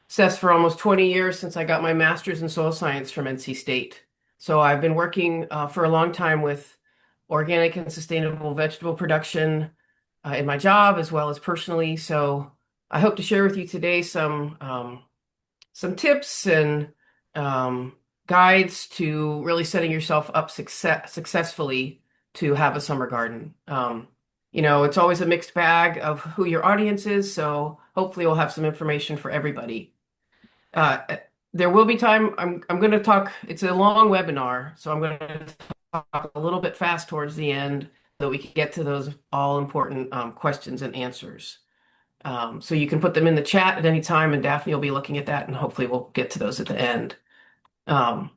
CEFS for almost 20 years since I got my master's in soil science from NC State. So I've been working for a long time with organic and sustainable vegetable production in my job as well as personally. So I hope to share with you today some tips and um, guides to really setting yourself up successfully to have a summer garden. It's always a mixed bag of who your audience is, so hopefully we'll have some information for everybody. Uh, there will be time. I'm going to talk. It's a long webinar, so I'm going to talk a little bit fast towards the end so that we can get to those all important questions and answers. So you can put them in the chat at any time, and Daphne will be looking at that, and hopefully we'll get to those at the end. Um,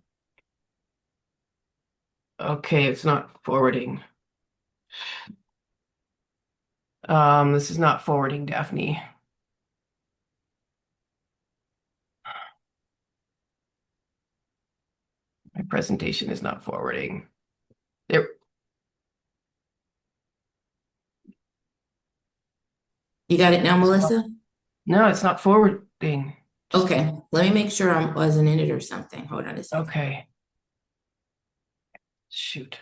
okay, it's not forwarding. This is not forwarding, Daphne. My presentation is not forwarding. There. You got it now, Melissa? No, it's not forwarding. Just Okay, let me make sure I wasn't in it or something. Hold on a second. okay. Shoot.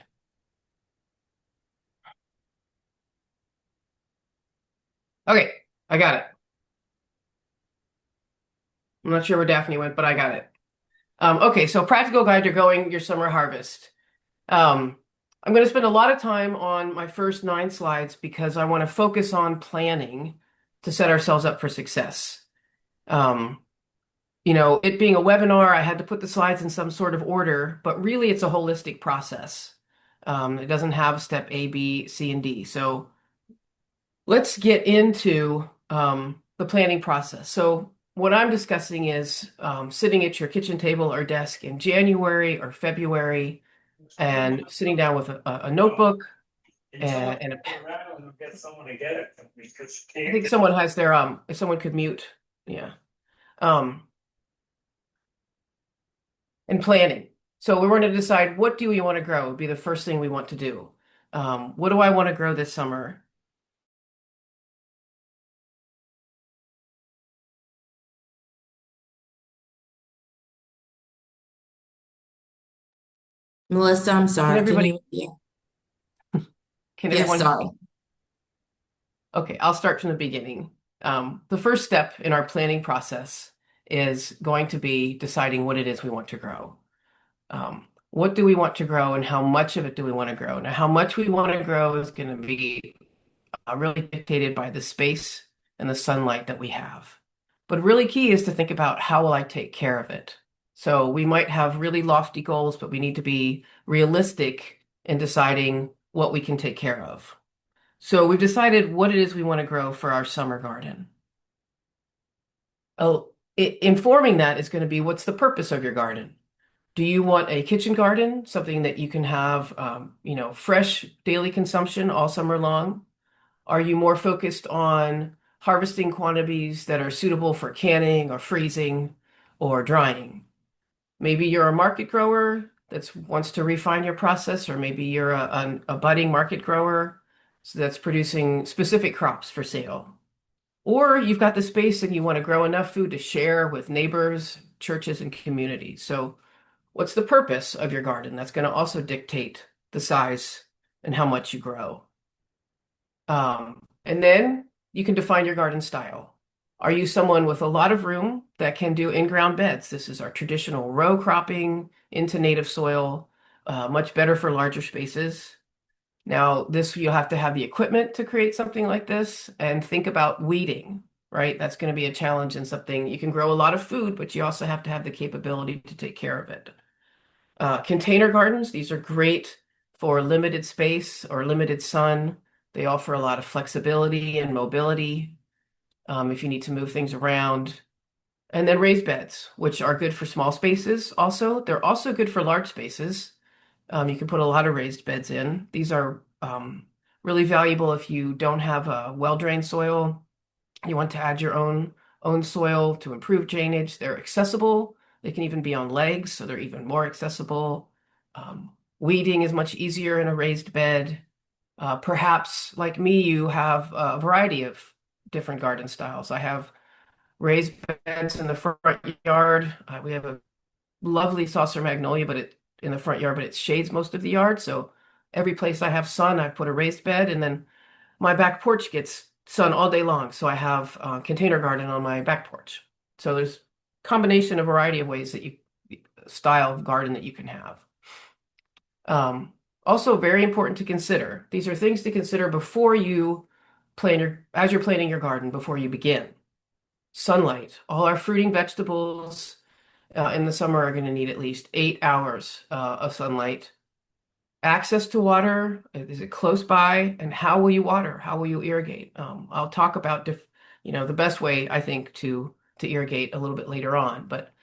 Okay, I got it. I'm not sure where Daphne went, but I got it. Okay, so practical guide to growing your summer harvest. Um, I'm going to spend a lot of time on my first 9 slides because I want to focus on planning to set ourselves up for success. Um, it being a webinar, I had to put the slides in some sort of order, but really it's a holistic process. It doesn't have step A, B, C, and D. So let's get into the planning process. So what I'm discussing is sitting at your kitchen table or desk in January or February and sitting down with a notebook and I think someone has their if someone could mute, yeah. Um, and planning. So we're going to decide what do we want to grow would be the first thing we want to do. What do I want to grow this summer? Melissa, I'm Can sorry. Can everybody, you? Yeah. can Yes, everyone? sorry. Okay, I'll start from the beginning. The first step in our planning process is going to be deciding what it is we want to grow. What do we want to grow and how much of it do we want to grow? Now, how much we want to grow is going to be really dictated by the space and the sunlight that we have. But really key is to think about how will I take care of it? So we might have really lofty goals, but we need to be realistic in deciding what we can take care of. So we've decided what it is we want to grow for our summer garden. Oh, informing that is going to be what's the purpose of your garden? Do you want a kitchen garden, something that you can have, fresh daily consumption all summer long? Are you more focused on harvesting quantities that are suitable for canning or freezing or drying? Maybe you're a market grower that wants to refine your process, or maybe you're a budding market grower that's producing specific crops for sale. Or you've got the space and you want to grow enough food to share with neighbors, churches, and communities. So, what's the purpose of your garden? That's going to also dictate the size and how much you grow. And then you can define your garden style. Are you someone with a lot of room that can do in-ground beds? This is our traditional row cropping into native soil, much better for larger spaces. Now, this you'll have to have the equipment to create something like this and think about weeding, right? That's going to be a challenge and something you can grow a lot of food, but you also have to have the capability to take care of it. Container gardens, these are great for limited space or limited sun. They offer a lot of flexibility and mobility if you need to move things around. And then raised beds, which are good for small spaces also. They're also good for large spaces. You can put a lot of raised beds in. These are really valuable if you don't have a well-drained soil. You want to add your own soil to improve drainage. They're accessible. They can even be on legs, so they're even more accessible. Weeding is much easier in a raised bed. Perhaps, like me, you have a variety of different garden styles. I have Raised beds in the front yard. We have a lovely saucer magnolia, but in the front yard, but it shades most of the yard. So every place I have sun, I put a raised bed, and then my back porch gets sun all day long. So I have a container garden on my back porch. So there's combination, a variety of ways that you style of garden that you can have. Also very important to consider. These are things to consider before you as you're planting your garden, before you begin. Sunlight. All our fruiting vegetables in the summer are going to need at least 8 hours of sunlight. Access to water, is it close by? And how will you water? How will you irrigate? I'll talk about the best way I think to irrigate a little bit later on. But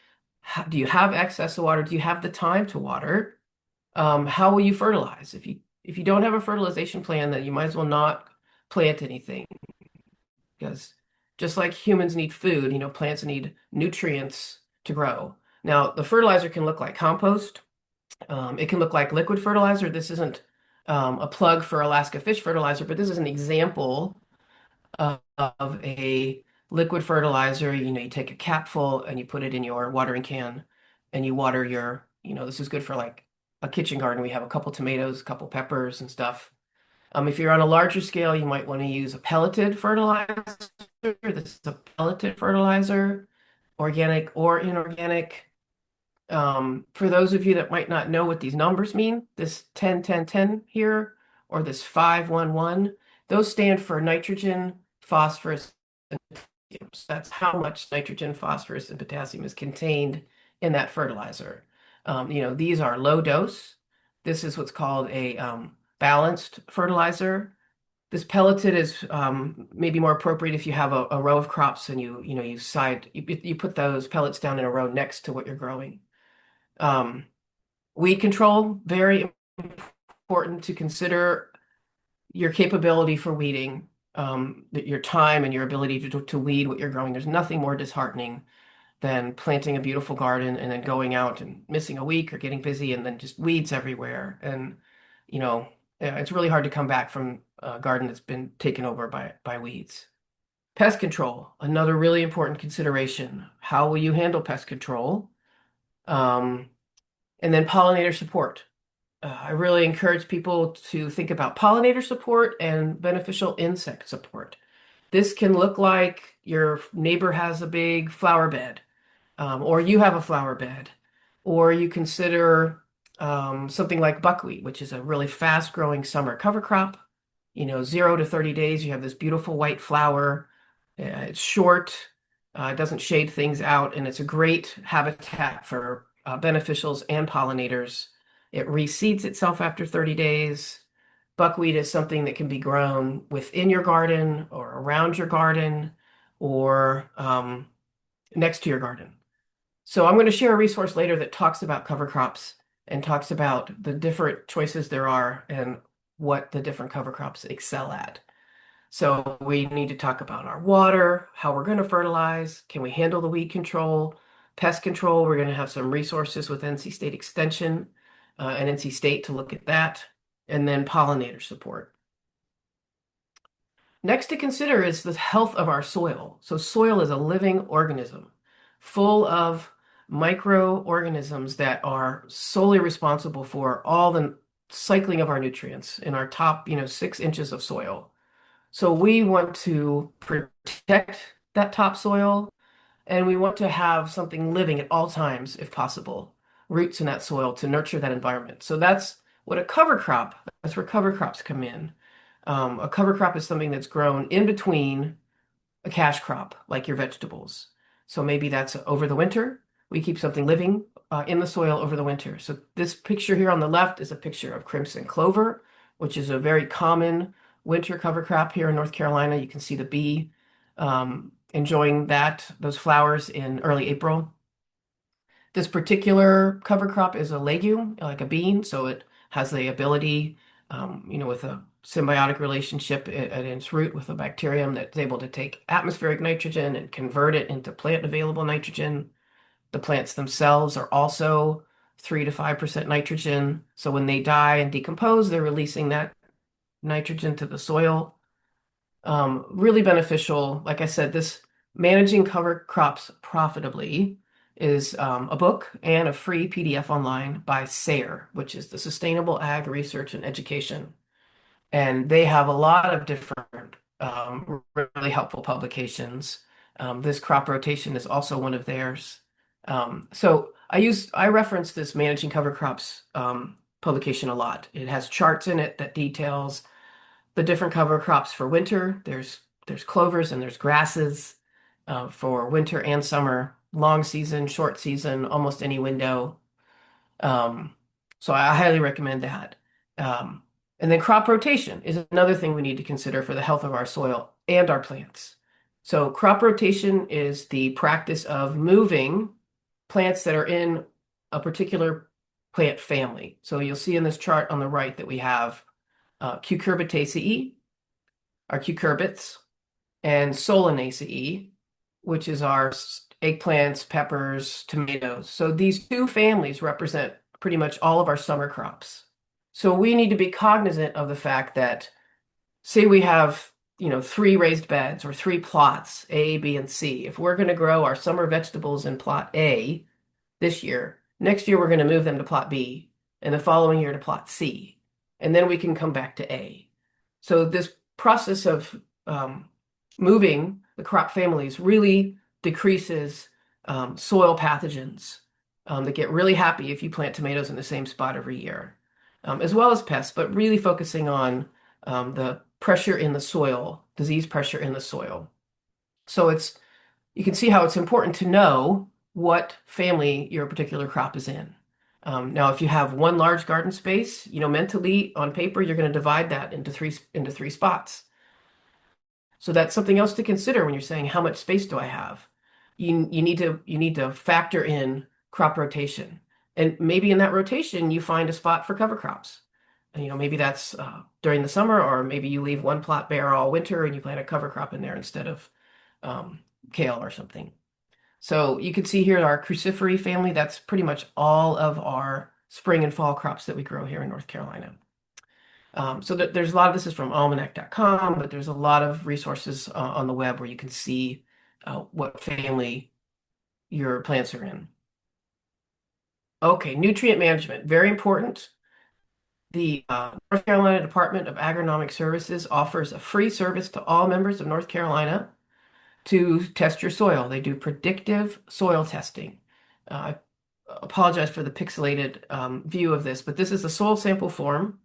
do you have access to water? Do you have the time to water? How will you fertilize? If you don't have a fertilization plan, then you might as well not plant anything because just like humans need food, plants need nutrients to grow. Now, the fertilizer can look like compost. It can look like liquid fertilizer. This isn't a plug for Alaska fish fertilizer, but this is an example of a liquid fertilizer. You take a capful and you put it in your watering can and you water this is good for like a kitchen garden. We have a couple tomatoes, a couple peppers and stuff. If you're on a larger scale, you might want to use a pelleted fertilizer. This is a pelleted fertilizer, organic or inorganic. For those of you that might not know what these numbers mean, this 10, 10, 10 here, or this 5, 1, 1, those stand for nitrogen, phosphorus, and potassium. So that's how much nitrogen, phosphorus, and potassium is contained in that fertilizer. These are low dose. This is what's called a balanced fertilizer. This pelleted is maybe more appropriate if you have a row of crops and you put those pellets down in a row next to what you're growing. Weed control, very important to consider your capability for weeding, your time and your ability to weed what you're growing. There's nothing more disheartening than planting a beautiful garden and then going out and missing a week or getting busy and then just weeds everywhere. And, it's really hard to come back from a garden that's been taken over by weeds. Pest control, another really important consideration. How will you handle pest control? And then pollinator support. I really encourage people to think about pollinator support and beneficial insect support. This can look like your neighbor has a big flower bed, or you have a flower bed, or you consider something like buckwheat, which is a really fast-growing summer cover crop. 0 to 30 days, you have this beautiful white flower. It's short, it doesn't shade things out, and it's a great habitat for beneficials and pollinators. It reseeds itself after 30 days. Buckwheat is something that can be grown within your garden or around your garden or next to your garden. So I'm going to share a resource later that talks about cover crops and talks about the different choices there are and what the different cover crops excel at. So we need to talk about our water, how we're going to fertilize, can we handle the weed control, pest control. We're going to have some resources with NC State Extension and NC State to look at that, and then pollinator support. Next to consider is the health of our soil. So soil is a living organism full of microorganisms that are solely responsible for all the cycling of our nutrients in our top, 6 inches of soil. So we want to protect that topsoil, and we want to have something living at all times, if possible, roots in that soil to nurture that environment. So that's where cover crops come in. A cover crop is something that's grown in between a cash crop, like your vegetables. So maybe that's over the winter. We keep something living in the soil over the winter. So this picture here on the left is a picture of crimson clover, which is a very common winter cover crop here in North Carolina. You can see the bee enjoying those flowers in early April. This particular cover crop is a legume, like a bean, so it has the ability, with a symbiotic relationship at its root with a bacterium that's able to take atmospheric nitrogen and convert it into plant available nitrogen. The plants themselves are also 3 to 5% nitrogen. So when they die and decompose, they're releasing that nitrogen to the soil. Really beneficial. Like I said, this Managing Cover Crops Profitably is a book and a free PDF online by SARE, which is the Sustainable Ag Research and Education. And they have a lot of different really helpful publications. This crop rotation is also one of theirs. So I reference this Managing Cover Crops publication a lot. It has charts in it that details the different cover crops for winter. There's clovers and there's grasses for winter and summer, long season, short season, almost any window. Um, so I highly recommend that. Um, and then crop rotation is another thing we need to consider for the health of our soil and our plants. So crop rotation is the practice of moving plants that are in a particular plant family. So you'll see in this chart on the right that we have Cucurbitaceae, our cucurbits, and Solanaceae, which is our eggplants, peppers, tomatoes. So these two families represent pretty much all of our summer crops. So we need to be cognizant of the fact that, say we have, three raised beds or three plots, A, B, and C. If we're going to grow our summer vegetables in plot A this year, next year we're going to move them to plot B, and the following year to plot C. And then we can come back to A. So this process of moving the crop families really decreases soil pathogens that get really happy if you plant tomatoes in the same spot every year, as well as pests, but really focusing on the pressure in the soil, disease pressure in the soil. So you can see how it's important to know what family your particular crop is in. Now, if you have one large garden space, mentally on paper, you're going to divide that into three spots. So that's something else to consider when you're saying, how much space do I have? You need to factor in crop rotation. And maybe in that rotation, you find a spot for cover crops. And, maybe that's during the summer, or maybe you leave one plot bare all winter and you plant a cover crop in there instead of kale or something. So you can see here our crucifery family, that's pretty much all of our spring and fall crops that we grow here in North Carolina. So there's a lot of this is from almanac.com, but there's a lot of resources on the web where you can see what family your plants are in. Okay, nutrient management, very important. The North Carolina Department of Agronomic Services offers a free service to all members of North Carolina to test your soil. They do predictive soil testing. I apologize for the pixelated view of this, but this is a soil sample form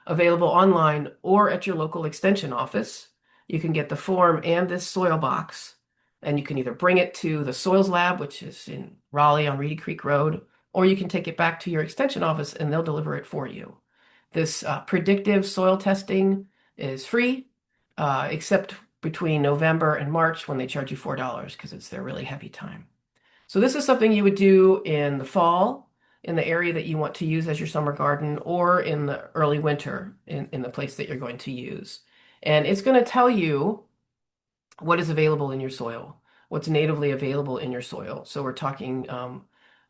available online or at your local extension office. You can get the form and this soil box, and you can either bring it to the soils lab, which is in Raleigh on Reedy Creek Road, or you can take it back to your extension office and they'll deliver it for you. This predictive soil testing is free, except between November and March when they charge you $4 because it's their really heavy time. So this is something you would do in the fall in the area that you want to use as your summer garden, or in the early winter in the place that you're going to use. And it's going to tell you what is available in your soil, what's natively available in your soil. So we're talking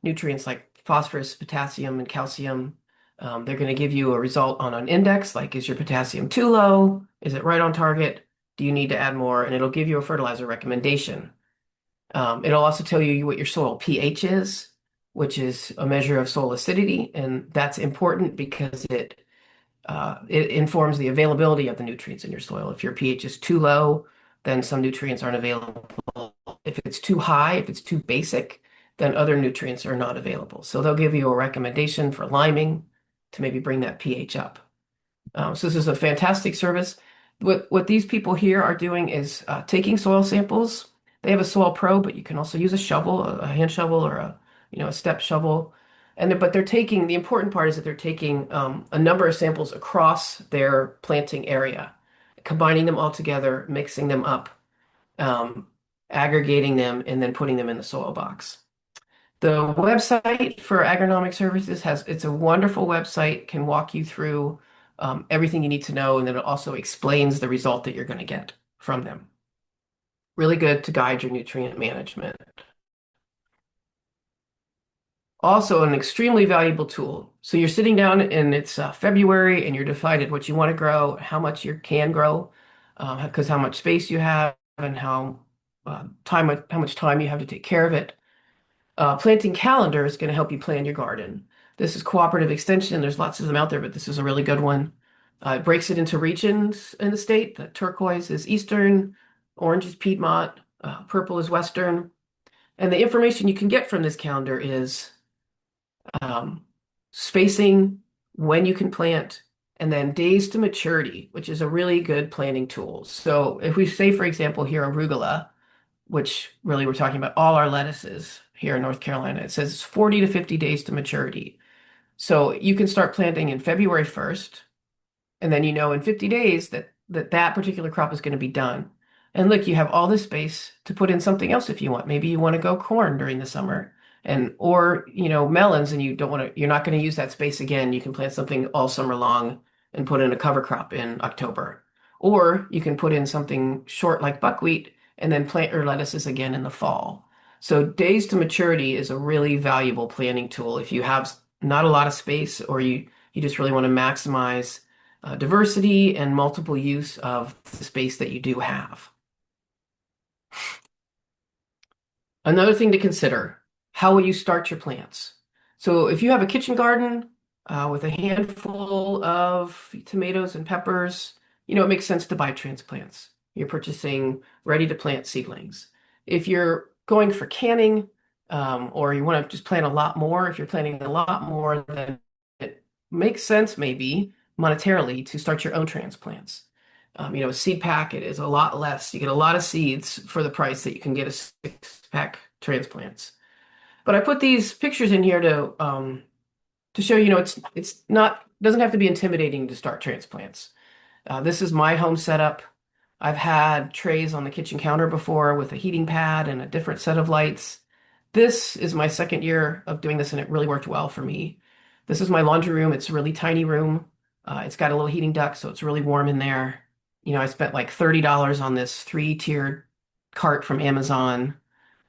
nutrients like phosphorus, potassium, and calcium. They're going to give you a result on an index, like is your potassium too low? Is it right on target? Do you need to add more? And it'll give you a fertilizer recommendation. It'll also tell you what your soil pH is, which is a measure of soil acidity, and that's important because it informs the availability of the nutrients in your soil. If your pH is too low, then some nutrients aren't available. If it's too high, if it's too basic, then other nutrients are not available. So they'll give you a recommendation for liming to maybe bring that pH up. So this is a fantastic service. What these people here are doing is taking soil samples. They have a soil probe, but you can also use a shovel, a hand shovel, or a step shovel. But they're taking, the important part is that they're taking a number of samples across their planting area, combining them all together, mixing them up, aggregating them, and then putting them in the soil box. The website for agronomic services it's a wonderful website, can walk you through everything you need to know, and then it also explains the result that you're going to get from them. Really good to guide your nutrient management. Also an extremely valuable tool. So you're sitting down and it's February and you're decided what you want to grow, how much you can grow, because how much space you have and how how much time you have to take care of it. Planting calendar is going to help you plan your garden. This is cooperative extension. There's lots of them out there, but this is a really good one. It breaks it into regions in the state. The turquoise is Eastern, orange is Piedmont, purple is Western. And the information you can get from this calendar is um, spacing, when you can plant, and then days to maturity, which is a really good planning tool. So if we say, for example, here arugula, which really we're talking about all our lettuces here in North Carolina, it says 40 to 50 days to maturity. So you can start planting in February 1st, and then you know in 50 days that particular crop is going to be done. And look, you have all this space to put in something else if you want. Maybe you want to go corn during the summer and or melons, and you don't want to, you're not going to use that space again. You can plant something all summer long and put in a cover crop in October. Or you can put in something short like buckwheat and then plant your lettuces again in the fall. So days to maturity is a really valuable planning tool if you have not a lot of space, or you just really want to maximize diversity and multiple use of the space that you do have. Another thing to consider, how will you start your plants? So if you have a kitchen garden with a handful of tomatoes and peppers, it makes sense to buy transplants. You're purchasing ready to plant seedlings. If you're going for canning, or you want to just plant a lot more, if you're planting a lot more, then it makes sense maybe monetarily to start your own transplants. A seed packet is a lot less. You get a lot of seeds for the price that you can get a six-pack transplants. But I put these pictures in here to show, it's not, doesn't have to be intimidating to start transplants. This is my home setup. I've had trays on the kitchen counter before with a heating pad and a different set of lights. This is my second year of doing this, and it really worked well for me. This is my laundry room. It's a really tiny room. It's got a little heating duct, so it's really warm in there. I spent like $30 on this three-tiered cart from Amazon.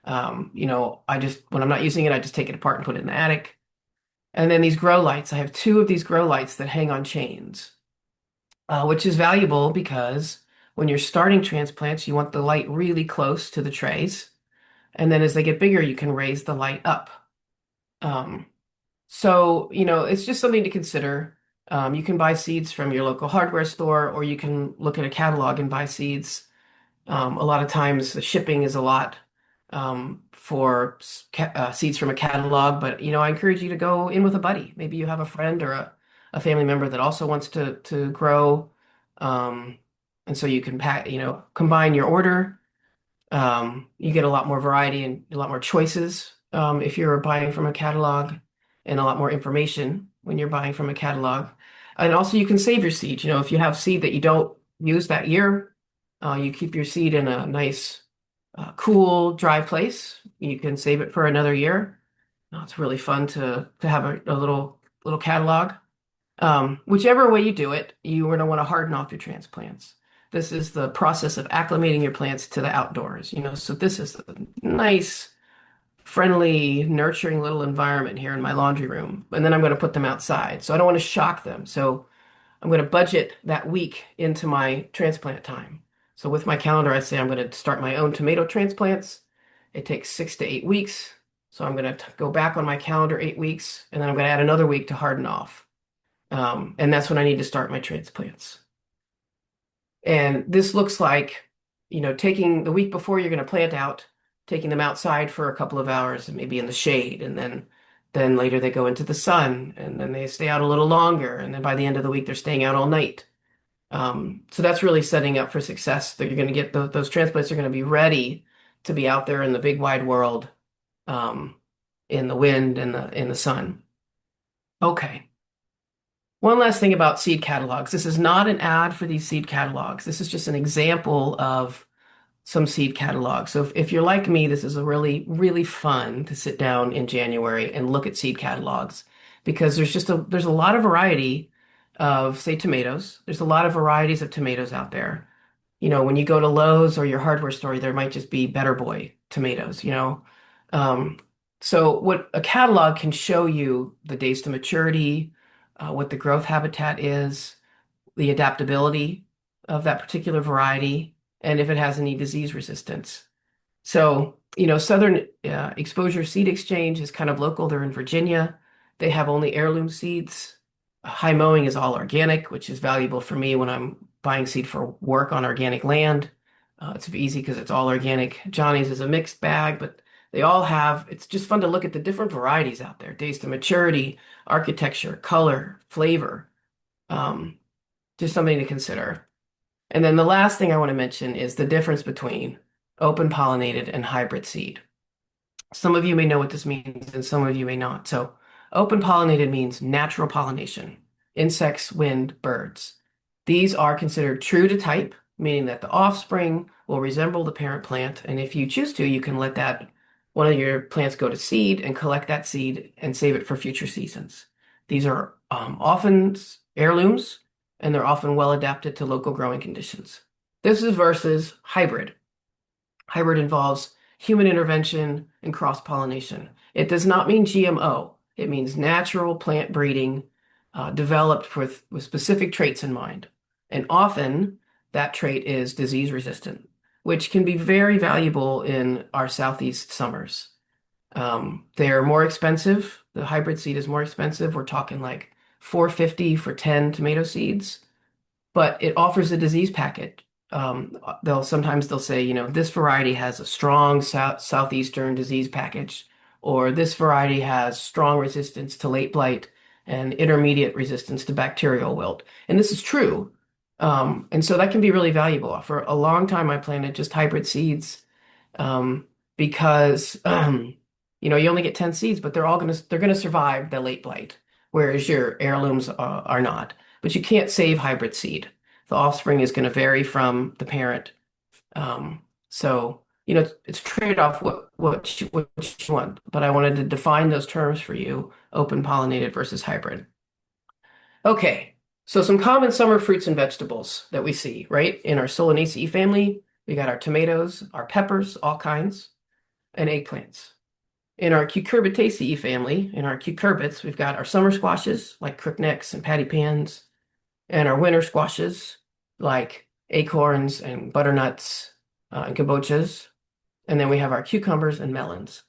When I'm not using it, I just take it apart and put it in the attic. And then these grow lights, I have two of these grow lights that hang on chains, which is valuable because when you're starting transplants, you want the light really close to the trays. And then as they get bigger, you can raise the light up. Um, it's just something to consider. You can buy seeds from your local hardware store, or you can look at a catalog and buy seeds. A lot of times the shipping is a lot for seeds from a catalog, but I encourage you to go in with a buddy. Maybe you have a friend or a family member that also wants to grow, and so you can combine your order. You get a lot more variety and a lot more choices if you're buying from a catalog, and a lot more information when you're buying from a catalog. And also you can save your seed. If you have seed that you don't use that year, you keep your seed in a nice, cool, dry place. You can save it for another year. It's really fun to have a little catalog. Whichever way you do it, you are going to want to harden off your transplants. This is the process of acclimating your plants to the outdoors. So this is a nice, friendly, nurturing little environment here in my laundry room. And then I'm going to put them outside. So I don't want to shock them. So I'm going to budget that week into my transplant time. So with my calendar, I say I'm going to start my own tomato transplants. It takes 6 to 8 weeks. So I'm going to go back on my calendar 8 weeks, and then I'm going to add another week to harden off. And that's when I need to start my transplants. And this looks like, taking the week before you're going to plant out, taking them outside for a couple of hours and maybe in the shade, and then later they go into the sun, and then they stay out a little longer, and then by the end of the week they're staying out all night. So that's really setting up for success, that you're going to get those transplants are going to be ready to be out there in the big wide world, um, in the wind and in the sun. Okay. One last thing about seed catalogs. This is not an ad for these seed catalogs. This is just an example of some seed catalogs. So if you're like me, this is a really, really fun to sit down in January and look at seed catalogs, because there's a lot of variety of, say, tomatoes. There's a lot of varieties of tomatoes out there. When you go to Lowe's or your hardware store, there might just be Better Boy tomatoes. Um, so what a catalog can show you, the days to maturity, what the growth habitat is, the adaptability of that particular variety, and if it has any disease resistance. So, Southern Exposure Seed Exchange is kind of local. They're in Virginia. They have only heirloom seeds. High mowing is all organic, which is valuable for me when I'm buying seed for work on organic land. It's easy because it's all organic. Johnny's is a mixed bag, but they all have, it's just fun to look at the different varieties out there. Days to maturity, architecture, color, flavor. Um, just something to consider. And then the last thing I want to mention is the difference between open pollinated and hybrid seed. Some of you may know what this means and some of you may not. So, open pollinated means natural pollination, insects, wind, birds. These are considered true to type, meaning that the offspring will resemble the parent plant. And if you choose to, you can let that one of your plants go to seed and collect that seed and save it for future seasons. These are often heirlooms and they're often well adapted to local growing conditions. This is versus hybrid. Hybrid involves human intervention and cross-pollination. It does not mean GMO. It means natural plant breeding developed with specific traits in mind. And often that trait is disease resistant, which can be very valuable in our southeast summers. They are more expensive. The hybrid seed is more expensive. We're talking like 450 for 10 tomato seeds, but it offers a disease packet. They'll say, this variety has a strong southeastern disease package, or this variety has strong resistance to late blight and intermediate resistance to bacterial wilt. And this is true. And so that can be really valuable. For a long time, I planted just hybrid seeds because you only get 10 seeds, but they're gonna survive the late blight, whereas your heirlooms are not. But you can't save hybrid seed. The offspring is going to vary from the parent. So, it's trade-off what you want. But I wanted to define those terms for you, open pollinated versus hybrid. Okay, so some common summer fruits and vegetables that we see, right? In our Solanaceae family, we got our tomatoes, our peppers, all kinds, and eggplants. In our Cucurbitaceae family, in our cucurbits, we've got our summer squashes like crooknecks and patty pans, and our winter squashes like acorns and butternuts and kabochas. And then we have our cucumbers and melons.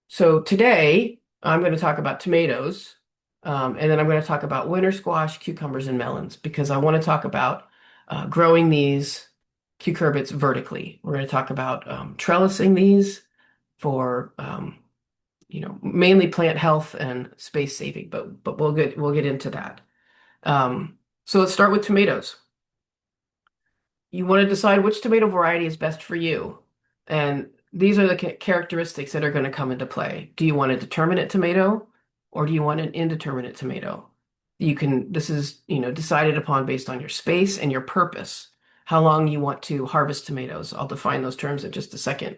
So today I'm going to talk about tomatoes, and then I'm going to talk about winter squash, cucumbers, and melons because I want to talk about growing these cucurbits vertically. We're going to talk about trellising these for mainly plant health and space saving, but we'll get into that. So let's start with tomatoes. You want to decide which tomato variety is best for you. And these are the characteristics that are going to come into play. Do you want a determinate tomato or do you want an indeterminate tomato? This is, decided upon based on your space and your purpose, how long you want to harvest tomatoes. I'll define those terms in just a second.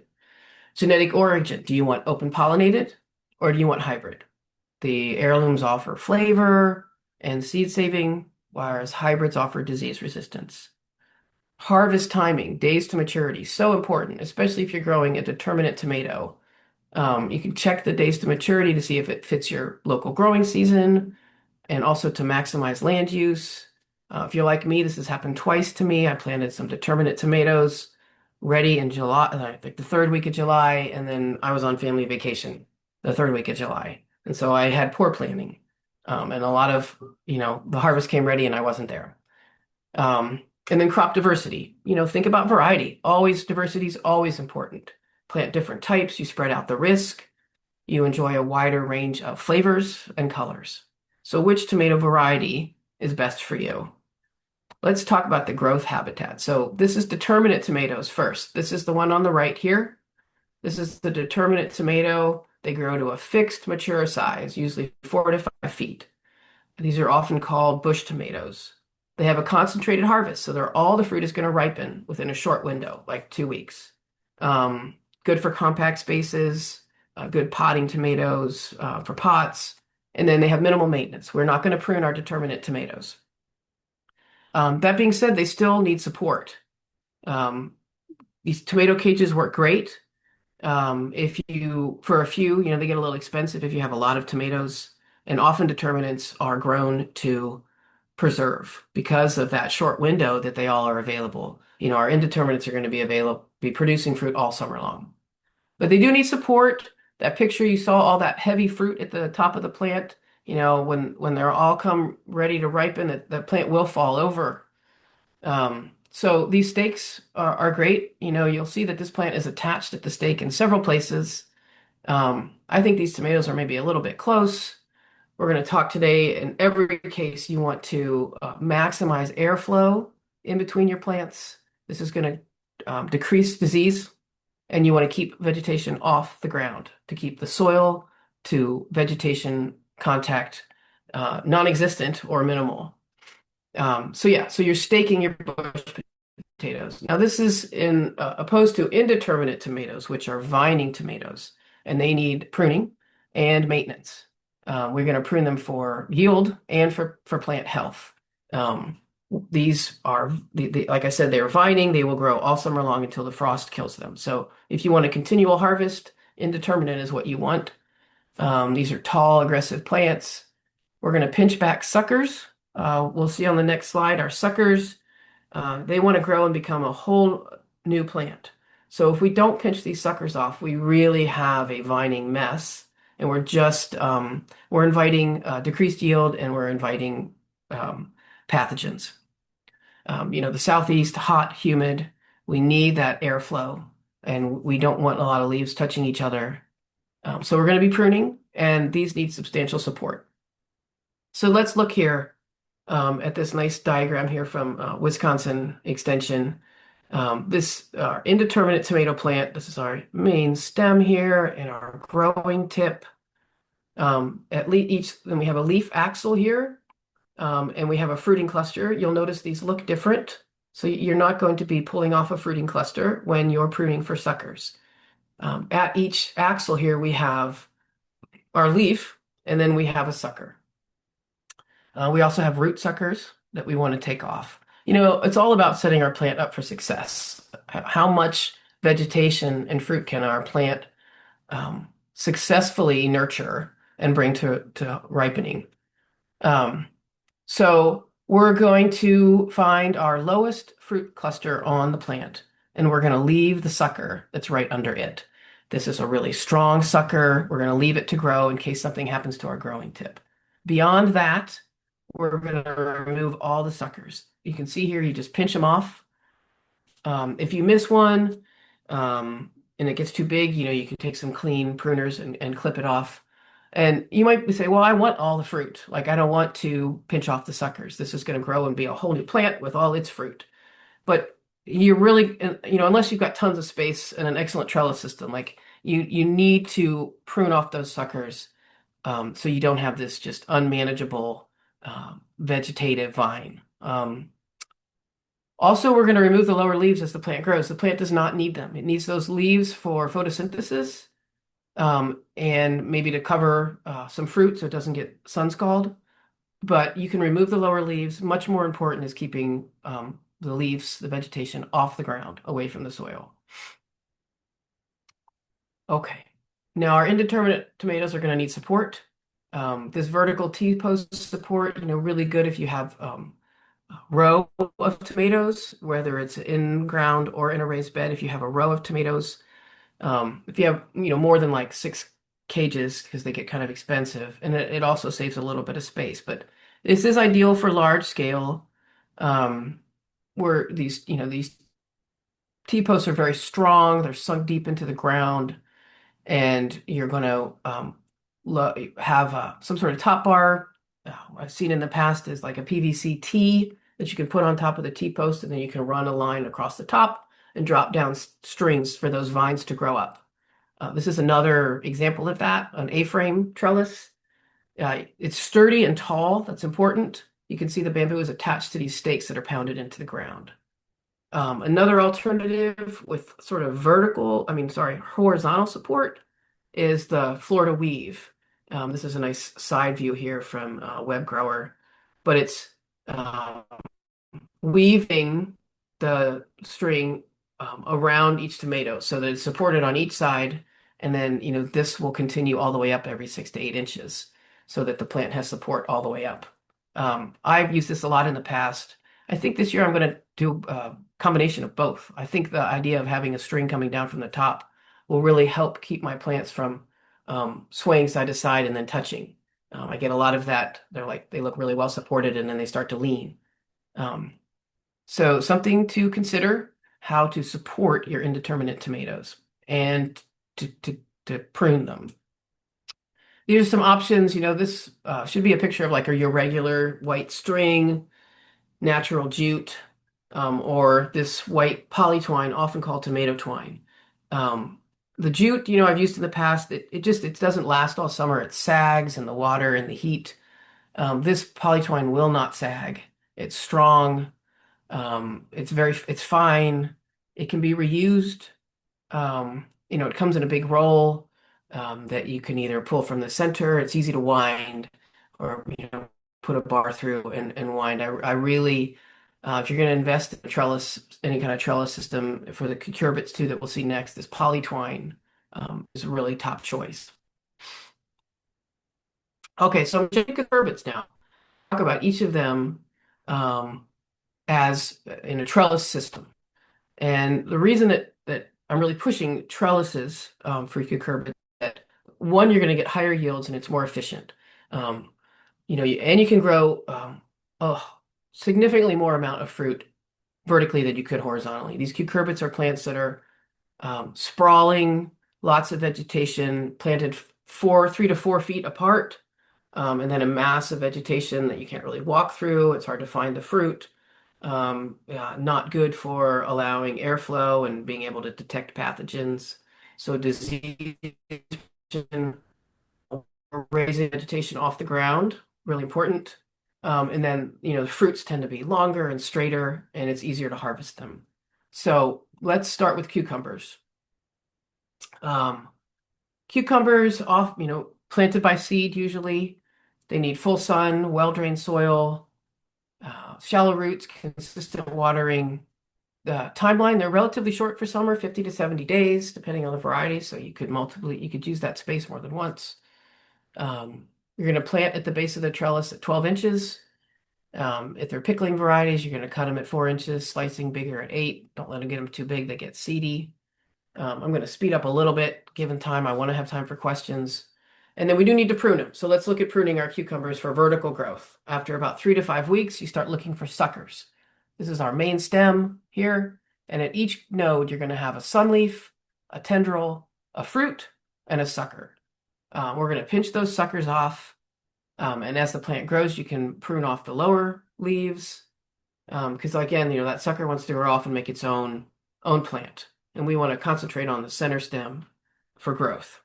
Genetic origin. Do you want open pollinated or do you want hybrid? The heirlooms offer flavor and seed saving, whereas hybrids offer disease resistance. Harvest timing, days to maturity, so important, especially if you're growing a determinate tomato. You can check the days to maturity to see if it fits your local growing season and also to maximize land use. If you're like me, this has happened twice to me. I planted some determinate tomatoes ready in July, like the third week of July, and then I was on family vacation the third week of July. And so I had poor planning. And a lot of, the harvest came ready and I wasn't there. And then crop diversity. Think about variety. Diversity is always important. Plant different types, you spread out the risk, you enjoy a wider range of flavors and colors. So which tomato variety is best for you? Let's talk about the growth habitat. So this is determinate tomatoes first. This is the one on the right here. This is the determinate tomato. They grow to a fixed mature size, usually 4 to 5 feet. These are often called bush tomatoes. They have a concentrated harvest, so all the fruit is going to ripen within a short window, like 2 weeks. Good for compact spaces, good potting tomatoes for pots, and then they have minimal maintenance. We're not going to prune our determinate tomatoes. That being said, they still need support. These tomato cages work great. For a few, they get a little expensive if you have a lot of tomatoes, and often determinants are grown to preserve because of that short window that they all are available. Our indeterminates are going to be producing fruit all summer long. But they do need support. That picture you saw, all that heavy fruit at the top of the plant, when they're all come ready to ripen, the plant will fall over. So these stakes are great. You'll see that this plant is attached at the stake in several places. I think these tomatoes are maybe a little bit close. We're going to talk today. In every case, you want to maximize airflow in between your plants. This is going to decrease disease, and you want to keep vegetation off the ground to keep the soil to vegetation contact non-existent or minimal. So you're staking your bush potatoes. Now, this is in opposed to indeterminate tomatoes, which are vining tomatoes, and they need pruning and maintenance. We're going to prune them for yield and for plant health. Um, these are, like I said, they're vining. They will grow all summer long until the frost kills them. So if you want a continual harvest, indeterminate is what you want. These are tall, aggressive plants. We're going to pinch back suckers. We'll see on the next slide our suckers. They want to grow and become a whole new plant. So if we don't pinch these suckers off, we really have a vining mess, and we're inviting decreased yield, and we're inviting pathogens. The southeast, hot, humid. We need that airflow, and we don't want a lot of leaves touching each other. So we're going to be pruning, and these need substantial support. So let's look here at this nice diagram here from Wisconsin Extension. This indeterminate tomato plant, this is our main stem here and our growing tip. Then we have a leaf axil here, and we have a fruiting cluster. You'll notice these look different. So you're not going to be pulling off a fruiting cluster when you're pruning for suckers. At each axil here, we have our leaf, and then we have a sucker. We also have root suckers that we want to take off. It's all about setting our plant up for success. How much vegetation and fruit can our plant successfully nurture and bring to ripening? So we're going to find our lowest fruit cluster on the plant, and we're going to leave the sucker that's right under it. This is a really strong sucker. We're going to leave it to grow in case something happens to our growing tip. Beyond that, we're going to remove all the suckers. You can see here, you just pinch them off. If you miss one and it gets too big, you can take some clean pruners and clip it off. And you might say, well, I want all the fruit. Like, I don't want to pinch off the suckers. This is going to grow and be a whole new plant with all its fruit. But you really, unless you've got tons of space and an excellent trellis system, like you need to prune off those suckers so you don't have this just unmanageable vegetative vine. Also, we're going to remove the lower leaves as the plant grows. The plant does not need them. It needs those leaves for photosynthesis and maybe to cover some fruit so it doesn't get sun scald. But you can remove the lower leaves. Much more important is keeping the leaves, the vegetation, off the ground, away from the soil. Okay. Now our indeterminate tomatoes are going to need support. This vertical T-post support, really good if you have row of tomatoes, whether it's in ground or in a raised bed. If you have a row of tomatoes, if you have more than like 6 cages, because they get kind of expensive, and it also saves a little bit of space. But this is ideal for large scale, where these T-posts are very strong. They're sunk deep into the ground, and you're going to have some sort of top bar. I've seen in the past is like a PVC T that you can put on top of the T-post, and then you can run a line across the top and drop down strings for those vines to grow up. This is another example of that, an A-frame trellis. It's sturdy and tall. That's important. You can see the bamboo is attached to these stakes that are pounded into the ground. Another alternative with sort of horizontal support is the Florida weave. This is a nice side view here from Web Grower, but it's weaving the string around each tomato so that it's supported on each side, and then this will continue all the way up every 6 to 8 inches so that the plant has support all the way up. I've used this a lot in the past. I think this year I'm going to do a combination of both. I think the idea of having a string coming down from the top will really help keep my plants from swaying side to side and then touching. I get a lot of that. They look really well supported and then they start to lean. Um, so something to consider how to support your indeterminate tomatoes and to, to, to prune them. These are some options. This should be a picture of like your regular white string, natural jute, or this white polytwine, often called tomato twine. Um, the jute, I've used in the past. It doesn't last all summer. It sags in the water and the heat. This polytwine will not sag. It's strong. It's fine. It can be reused. It comes in a big roll that you can either pull from the center. It's easy to wind, or put a bar through and wind. I really, if you're going to invest in a trellis, any kind of trellis system for the cucurbits too that we'll see next, this polytwine is a really top choice. Okay, so I'm going to cucurbits now. Talk about each of them um, as in a trellis system. And the reason that I'm really pushing trellises for cucurbit, that one, you're going to get higher yields and it's more efficient. Um, and you can grow a significantly more amount of fruit vertically than you could horizontally. These cucurbits are plants that are sprawling, lots of vegetation, planted 3 to 4 feet apart, and then a mass of vegetation that you can't really walk through. It's hard to find the fruit. Yeah, not good for allowing airflow and being able to detect pathogens. So disease, raising vegetation off the ground, really important. And then, the fruits tend to be longer and straighter, and it's easier to harvest them. So let's start with cucumbers. Um, Cucumbers planted by seed usually. They need full sun, well-drained soil, shallow roots, consistent watering. The timeline, they're relatively short for summer, 50 to 70 days, depending on the variety. So you could use that space more than once. You're going to plant at the base of the trellis at 12 inches. If they're pickling varieties, you're going to cut them at 4 inches, slicing bigger at 8. Don't let them get them too big, they get seedy. I'm going to speed up a little bit, given time. I want to have time for questions. And then we do need to prune them. So let's look at pruning our cucumbers for vertical growth. After about 3 to 5 weeks, you start looking for suckers. This is our main stem here. And at each node, you're going to have a sunleaf, a tendril, a fruit, and a sucker. We're going to pinch those suckers off. And as the plant grows, you can prune off the lower leaves. Because again, that sucker wants to grow off and make its own plant. And we want to concentrate on the center stem for growth.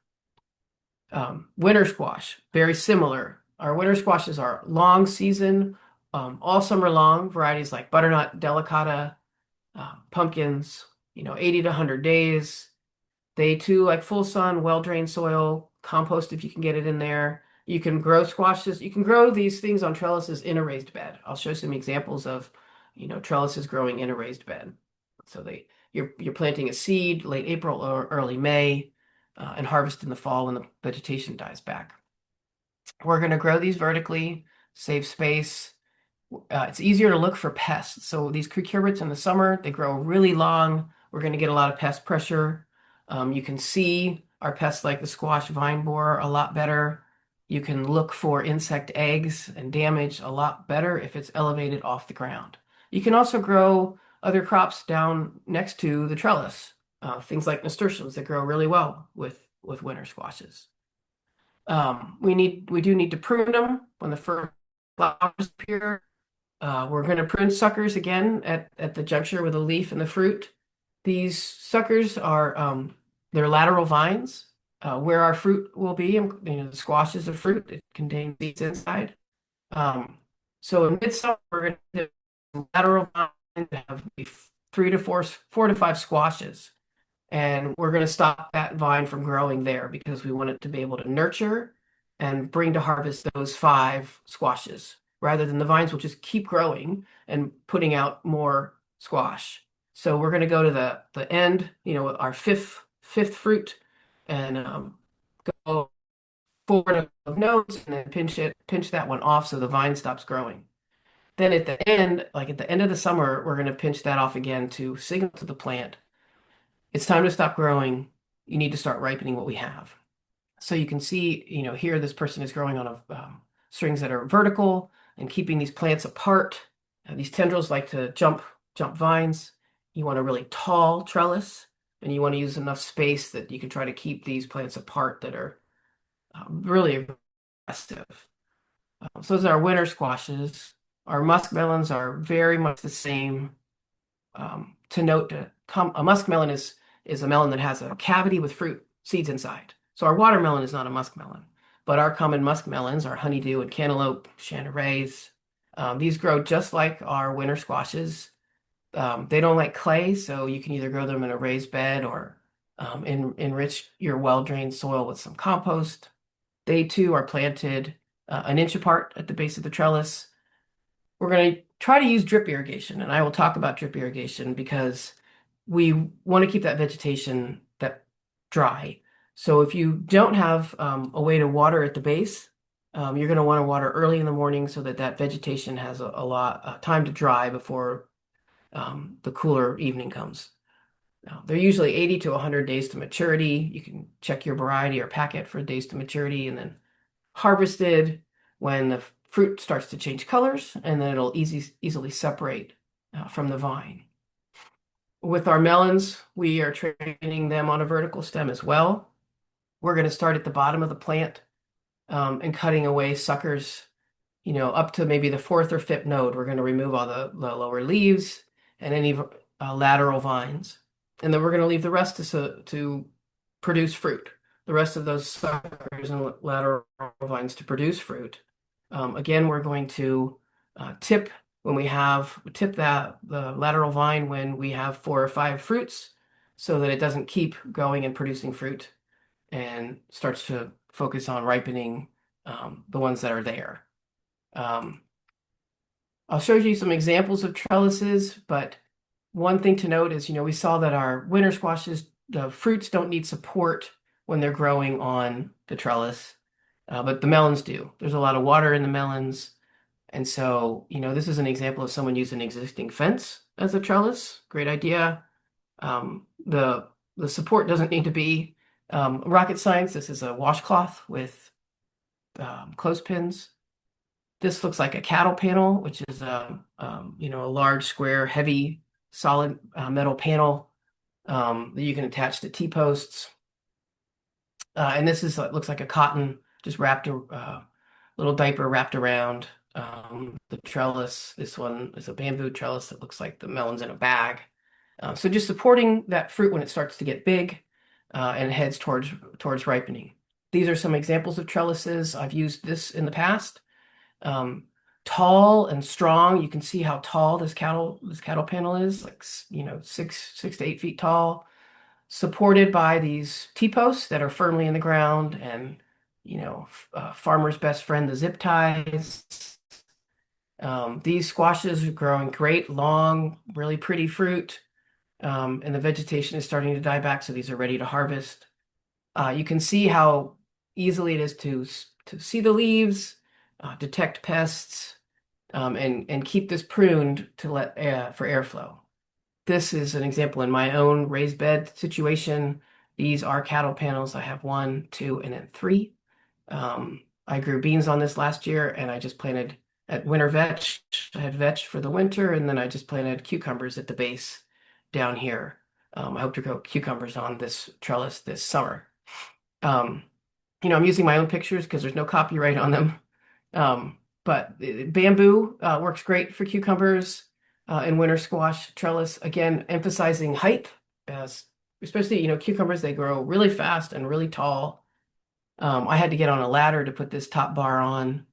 Winter squash, very similar. Our winter squashes are long season, all summer long, varieties like butternut, delicata, pumpkins, 80 to 100 days. They too like full sun, well-drained soil, compost if you can get it in there. You can grow squashes. You can grow these things on trellises in a raised bed. I'll show some examples of, trellises growing in a raised bed. So you're planting a seed late April or early May, and harvest in the fall when the vegetation dies back. We're going to grow these vertically, save space. It's easier to look for pests. So these cucurbits in the summer, they grow really long. We're going to get a lot of pest pressure. You can see our pests like the squash vine borer a lot better. You can look for insect eggs and damage a lot better if it's elevated off the ground. You can also grow other crops down next to the trellis, things like nasturtiums that grow really well with winter squashes. We do need to prune them when the first flowers appear. We're going to prune suckers again at the juncture with the leaf and the fruit. These suckers are they're lateral vines where our fruit will be. The squash is a fruit; it contains seeds inside. So in midsummer, we're going to do lateral vines that have 4 to 5 squashes. And we're going to stop that vine from growing there because we want it to be able to nurture and bring to harvest those 5 squashes rather than the vines will just keep growing and putting out more squash. So we're going to go to the end, our fifth fruit, and go forward of nodes and then pinch that one off so the vine stops growing. Then at the end, like at the end of the summer, we're going to pinch that off again to signal to the plant it's time to stop growing. you need to start ripening what we have. So you can see, here this person is growing on strings that are vertical and keeping these plants apart. These tendrils like to jump vines. You want a really tall trellis, and you want to use enough space that you can try to keep these plants apart that are really aggressive. So those are our winter squashes. Our muskmelons are very much the same. To note, a muskmelon is a melon that has a cavity with fruit seeds inside. So our watermelon is not a muskmelon, but our common muskmelons are honeydew and cantaloupe, chanterelles. These grow just like our winter squashes. They don't like clay, so you can either grow them in a raised bed or enrich your well-drained soil with some compost. They too are planted an inch apart at the base of the trellis. We're going to try to use drip irrigation, and I will talk about drip irrigation because we want to keep that vegetation that dry. So if you don't have a way to water at the base, you're going to want to water early in the morning so that that vegetation has a lot time to dry before the cooler evening comes. Now, they're usually 80 to 100 days to maturity. You can check your variety or packet for days to maturity, and then harvested when the fruit starts to change colors, and then it'll easily separate from the vine. With our melons, we are training them on a vertical stem as well. We're going to start at the bottom of the plant and cutting away suckers, up to maybe the fourth or fifth node. We're going to remove all the lower leaves and any lateral vines. And then we're going to leave the rest to produce fruit. The rest of those suckers and lateral vines to produce fruit. Again, we're going to tip the lateral vine when we have 4 or 5 fruits so that it doesn't keep going and producing fruit and starts to focus on ripening the ones that are there. I'll show you some examples of trellises, but one thing to note is, we saw that our winter squashes, the fruits don't need support when they're growing on the trellis, but the melons do. There's a lot of water in the melons. And so, this is an example of someone using an existing fence as a trellis. Great idea. The support doesn't need to be rocket science. This is a washcloth with clothespins. This looks like a cattle panel, which is a large, square, heavy, solid metal panel that you can attach to T-posts. And this looks like a cotton, just wrapped a little diaper wrapped around the trellis. This one is a bamboo trellis that looks like the melon's in a bag. So just supporting that fruit when it starts to get big and heads towards ripening. These are some examples of trellises. I've used this in the past. Tall and strong. You can see how tall this cattle panel is, like 6 to 8 feet tall, supported by these T-posts that are firmly in the ground, and farmer's best friend, the zip ties. These squashes are growing great, long, really pretty fruit, and the vegetation is starting to die back, so these are ready to harvest. You can see how easily it is to see the leaves, detect pests, and keep this pruned to let for airflow. This is an example in my own raised bed situation. These are cattle panels. I have 1, 2, and then 3. I grew beans on this last year, and I just planted at winter vetch. I had vetch for the winter, and then I just planted cucumbers at the base down here. I hope to grow cucumbers on this trellis this summer. I'm using my own pictures because there's no copyright on them. But bamboo works great for cucumbers and winter squash trellis. Again, emphasizing height, especially, cucumbers, they grow really fast and really tall. I had to get on a ladder to put this top bar on,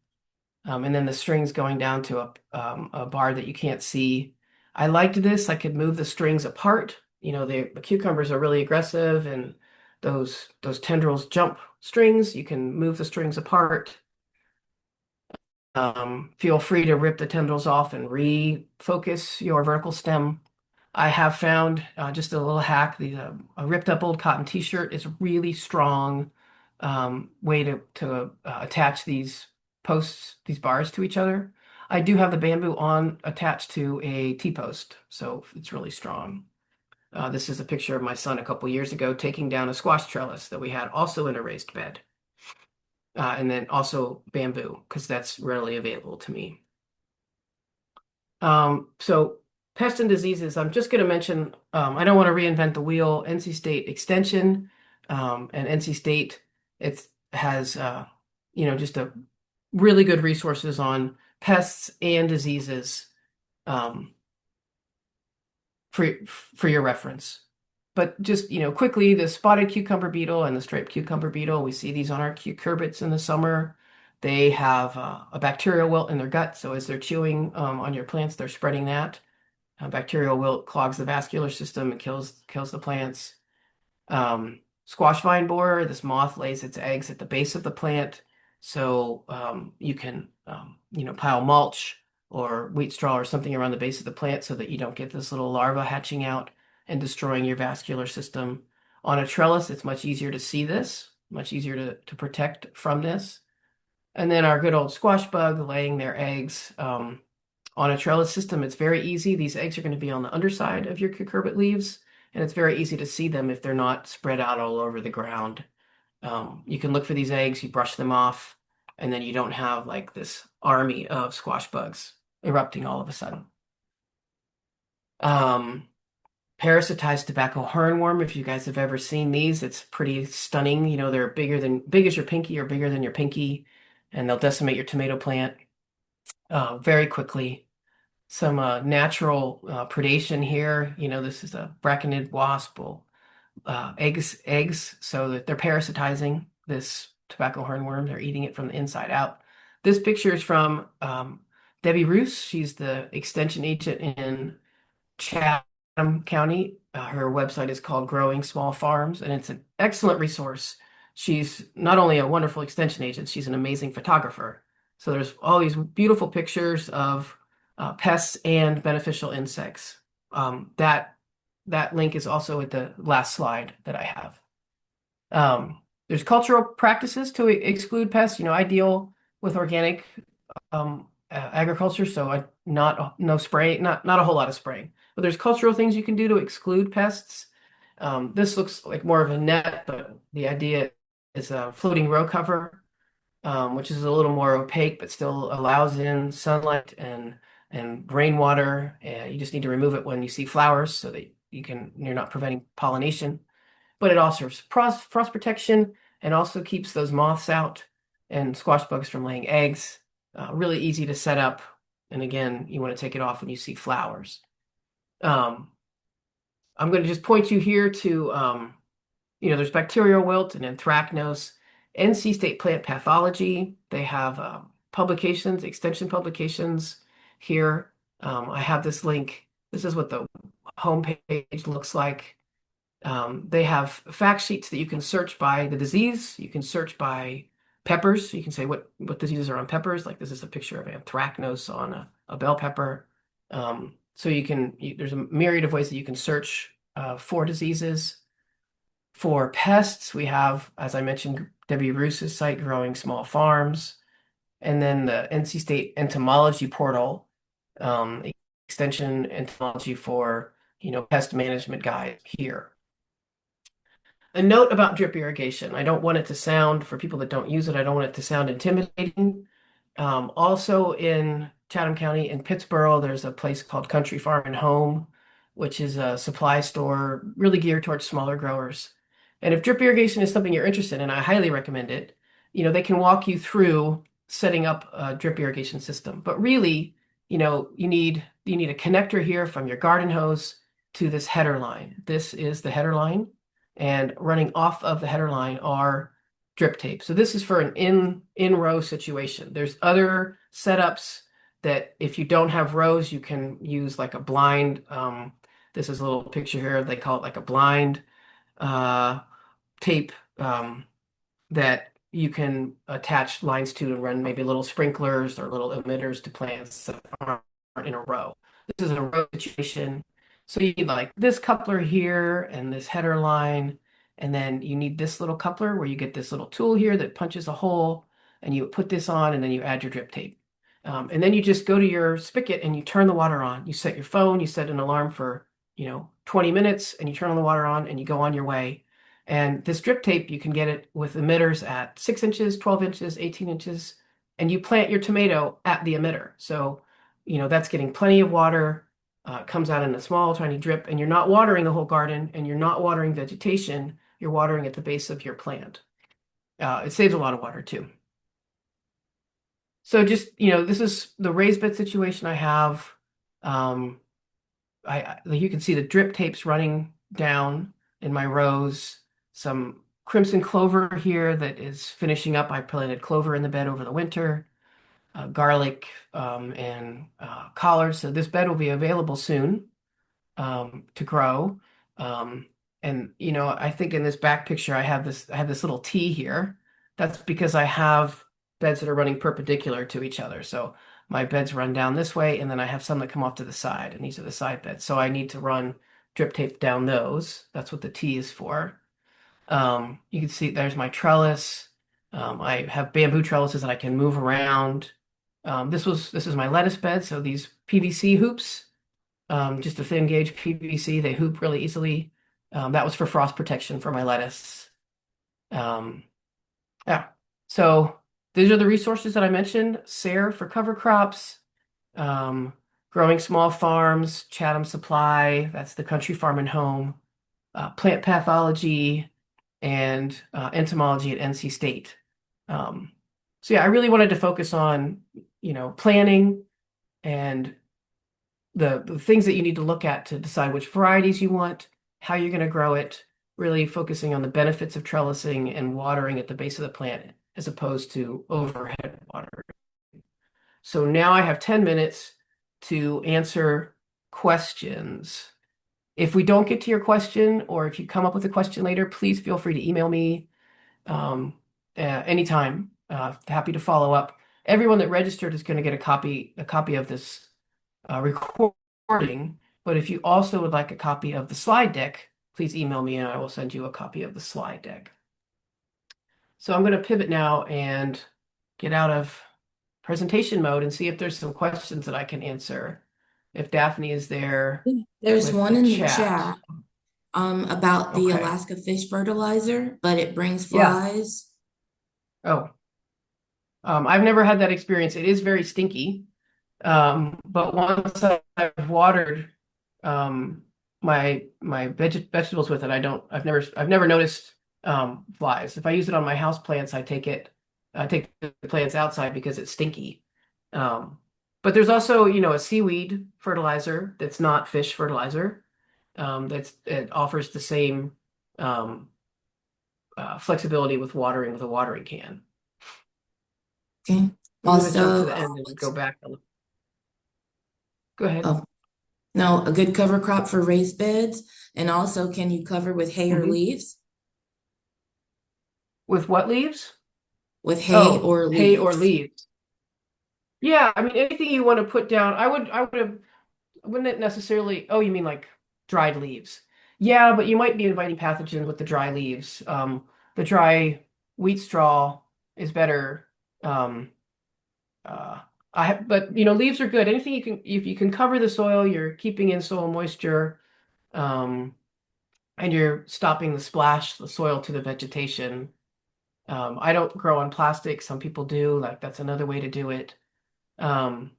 and then the strings going down to a bar that you can't see. I liked this. I could move the strings apart. The cucumbers are really aggressive, and those tendrils jump strings. You can move the strings apart. Feel free to rip the tendrils off and refocus your vertical stem. I have found just a little hack. A ripped up old cotton t-shirt is a really strong way to attach these posts, these bars to each other. I do have the bamboo attached to a T-post, so it's really strong. This is a picture of my son a couple years ago taking down a squash trellis that we had also in a raised bed. And then also bamboo, because that's readily available to me. So pests and diseases, I'm just going to mention, I don't want to reinvent the wheel. NC State Extension and NC State, it has, just a really good resources on pests and diseases um, for your reference. But just, quickly, the spotted cucumber beetle and the striped cucumber beetle, we see these on our cucurbits in the summer. They have a bacterial wilt in their gut, so as they're chewing on your plants, they're spreading that. Bacterial wilt clogs the vascular system and kills the plants. Squash vine borer, this moth lays its eggs at the base of the plant, so you can pile mulch or wheat straw or something around the base of the plant so that you don't get this little larva hatching out and destroying your vascular system. On a trellis, it's much easier to see this, much easier to protect from this. And then our good old squash bug laying their eggs. On a trellis system, it's very easy. These eggs are going to be on the underside of your cucurbit leaves, and it's very easy to see them if they're not spread out all over the ground. You can look for these eggs, you brush them off, and then you don't have like this army of squash bugs erupting all of a sudden. Parasitized tobacco hornworm, if you guys have ever seen these, it's pretty stunning. They're big as your pinky or bigger than your pinky, and they'll decimate your tomato plant very quickly. Some natural predation here. This is a braconid wasp, eggs, so that they're parasitizing this tobacco hornworm. They're eating it from the inside out. This picture is from Debbie Roos. She's the extension agent in Chatham County. Her website is called Growing Small Farms, and it's an excellent resource. She's not only a wonderful extension agent, she's an amazing photographer. So there's all these beautiful pictures of pests and beneficial insects. That link is also at the last slide that I have. There's cultural practices to exclude pests. Ideal with organic agriculture, so no spray, not a whole lot of spraying. But there's cultural things you can do to exclude pests. This looks like more of a net, but the idea is a floating row cover, which is a little more opaque, but still allows in sunlight and rainwater. You just need to remove it when you see flowers so that you're not preventing pollination. But it also serves frost protection and also keeps those moths out and squash bugs from laying eggs. Really easy to set up. And again, you want to take it off when you see flowers. I'm going to just point you here to, there's bacterial wilt and anthracnose. NC State Plant Pathology, they have publications, extension publications here. I have this link. This is what the homepage looks like. They have fact sheets that you can search by the disease. You can search by peppers. You can say what diseases are on peppers. Like this is a picture of anthracnose on a bell pepper. So there's a myriad of ways that you can search for diseases. For pests, we have, as I mentioned, Debbie Roos's site, Growing Small Farms, and then the NC State Entomology Portal, extension entomology for, pest management guide here. A note about drip irrigation. I don't want it to sound, for people that don't use it, I don't want it to sound intimidating. Also in Chatham County in Pittsboro, there's a place called Country Farm and Home, which is a supply store really geared towards smaller growers. And if drip irrigation is something you're interested in, I highly recommend it. They can walk you through setting up a drip irrigation system. But really, you need a connector here from your garden hose to this header line. This is the header line, and running off of the header line are drip tape. So this is for an in-row situation. There's other setups that if you don't have rows, you can use like a blind. This is a little picture here. They call it like a blind tape that you can attach lines to and run maybe little sprinklers or little emitters to plants that aren't in a row. This is a row situation. So you need like this coupler here and this header line, and then you need this little coupler where you get this little tool here that punches a hole, and you put this on, and then you add your drip tape. And then you just go to your spigot and you turn the water on. You set your phone, you set an alarm for 20 minutes and you turn the water on and you go on your way. And this drip tape, you can get it with emitters at 6 inches, 12 inches, 18 inches, and you plant your tomato at the emitter. So, that's getting plenty of water, comes out in a small, tiny drip, and you're not watering the whole garden and you're not watering vegetation. You're watering at the base of your plant. It saves a lot of water too. So just, this is the raised bed situation I have. Um, you can see the drip tapes running down in my rows. Some crimson clover here that is finishing up. I planted clover in the bed over the winter, garlic, and collards. So this bed will be available soon to grow. Um, and I think in this back picture, I have this little T here. That's because I have beds that are running perpendicular to each other. So my beds run down this way, and then I have some that come off to the side, and these are the side beds. So I need to run drip tape down those. That's what the T is for. You can see there's my trellis. I have bamboo trellises that I can move around. This is my lettuce bed. So these PVC hoops, just a thin gauge PVC. They hoop really easily. That was for frost protection for my lettuce. Um, yeah. So these are the resources that I mentioned. SARE for cover crops, um, growing small farms, Chatham Supply, that's the Country Farm and Home, plant pathology, and entomology at NC State. Um, so yeah, I really wanted to focus on, planning and the things that you need to look at to decide which varieties you want, how you're going to grow it, really focusing on the benefits of trellising and watering at the base of the plant as opposed to overhead water. So now I have 10 minutes to answer questions. If we don't get to your question, or if you come up with a question later, please feel free to email me um, anytime. Happy to follow up. Everyone that registered is going to get a copy of this recording. But if you also would like a copy of the slide deck, please email me and I will send you a copy of the slide deck. So I'm going to pivot now and get out of presentation mode and see if there's some questions that I can answer. If Daphne is there There's with one the in the chat. chat about the Okay. Alaska fish fertilizer, but it brings Yeah. flies. Oh, I've never had that experience. It is very stinky. But once I've watered my vegetables with it, I've never noticed flies. If I use it on my house plants, I take the plants outside because it's stinky. Um, but there's also, a seaweed fertilizer that's not fish fertilizer. It offers the same um, flexibility with watering with a watering can. Okay. I'm going to jump to Also, the end and go back. Go ahead. oh, no, a good cover crop for raised beds. And also, can you cover with hay or Mhm. leaves? With what leaves? With hay Oh, or hay or leaves. leaves. Yeah, I mean anything you want to put down. I wouldn't it necessarily. Oh, you mean like dried leaves? Yeah, but you might be inviting pathogens with the dry leaves. The dry wheat straw is better. Um, uh, but leaves are good. Anything if you can cover the soil, you're keeping in soil moisture, um, and you're stopping the soil to the vegetation. I don't grow on plastic. Some people do. Like that's another way to do it. Um,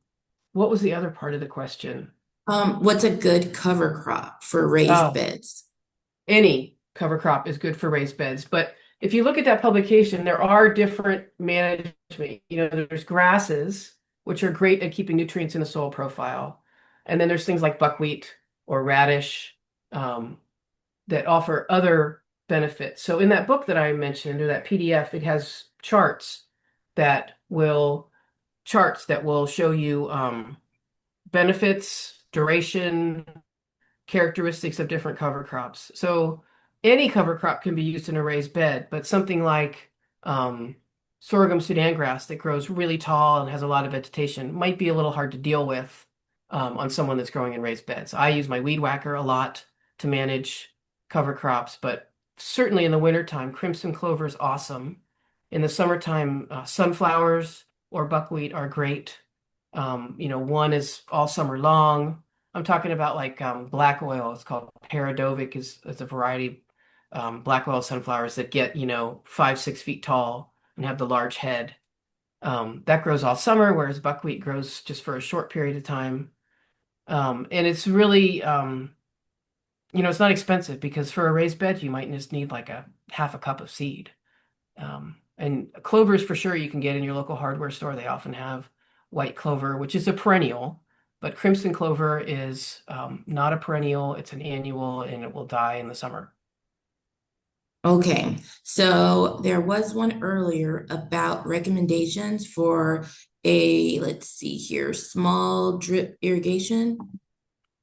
what was the other part of the question? What's a good cover crop for raised Oh, beds? any cover crop is good for raised beds. But if you look at that publication, there are different management. There's grasses, which are great at keeping nutrients in the soil profile. And then there's things like buckwheat or radish um, that offer other benefits. So in that book that I mentioned, or that PDF, it has charts that will show you benefits, duration, characteristics of different cover crops. So any cover crop can be used in a raised bed, but something like um, sorghum Sudan grass that grows really tall and has a lot of vegetation might be a little hard to deal with on someone that's growing in raised beds. I use my weed whacker a lot to manage cover crops, but certainly in the wintertime, crimson clover is awesome. In the summertime, sunflowers or buckwheat are great. One is all summer long. I'm talking about like black oil. It's called Paradovic is a variety black oil sunflowers that get, 5, 6 feet tall and have the large head. That grows all summer, whereas buckwheat grows just for a short period of time. And it's really, it's not expensive because for a raised bed, you might just need like a half a cup of seed. And clovers for sure you can get in your local hardware store. They often have white clover, which is a perennial, but crimson clover is not a perennial. It's an annual and it will die in the summer. Okay, so there was one earlier about recommendations for a, let's see here, small drip irrigation.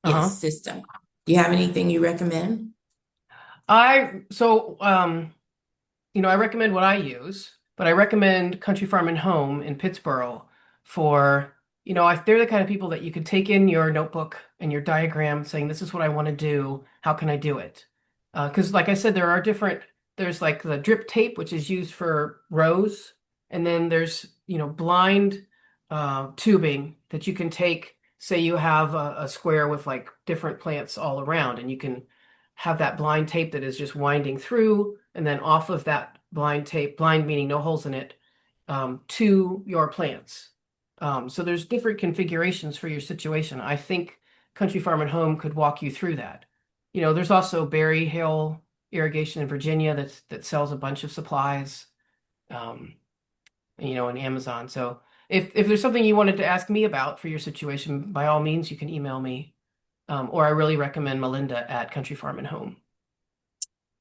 Yes, Uh-huh. system. Do you have anything you recommend? I recommend what I use, but I recommend Country Farm and Home in Pittsburgh for, they're the kind of people that you could take in your notebook and your diagram saying, this is what I want to do. How can I do it? Because like I said, there's like the drip tape, which is used for rows. And then there's, blind tubing that you can take, say you have a square with like different plants all around, and you can have that blind tape that is just winding through, and then off of that blind tape, blind meaning no holes in it, to your plants. So there's different configurations for your situation. I think Country Farm and Home could walk you through that. There's also Berry Hill Irrigation in Virginia that sells a bunch of supplies, um, in Amazon. So if there's something you wanted to ask me about for your situation, by all means, you can email me. Or I really recommend Melinda at Country Farm and Home.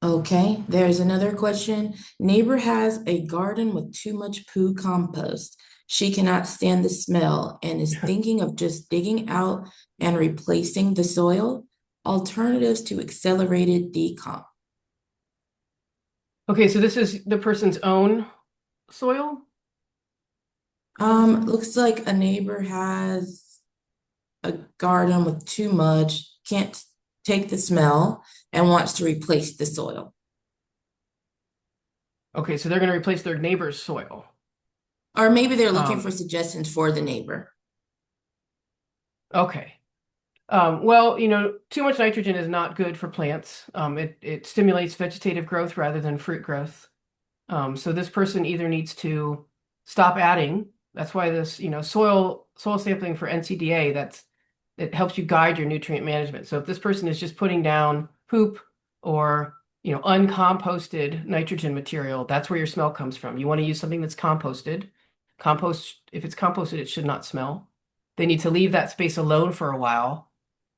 Okay, there's another question. Neighbor has a garden with too much poo compost. She cannot stand the smell and is thinking of just digging out and replacing the soil. Alternatives to accelerated decomp. Okay, so this is the person's own soil? Looks like a neighbor has a garden with too much, can't take the smell, and wants to replace the soil. Okay, so they're going to replace their neighbor's soil. Or maybe they're looking for Um, suggestions for the neighbor. okay. Well, too much nitrogen is not good for plants. It stimulates vegetative growth rather than fruit growth. So this person either needs to stop adding. That's why this, soil sampling for NCDA, it helps you guide your nutrient management. So if this person is just putting down poop or, uncomposted nitrogen material, that's where your smell comes from. You want to use something that's composted. If it's composted, it should not smell. They need to leave that space alone for a while,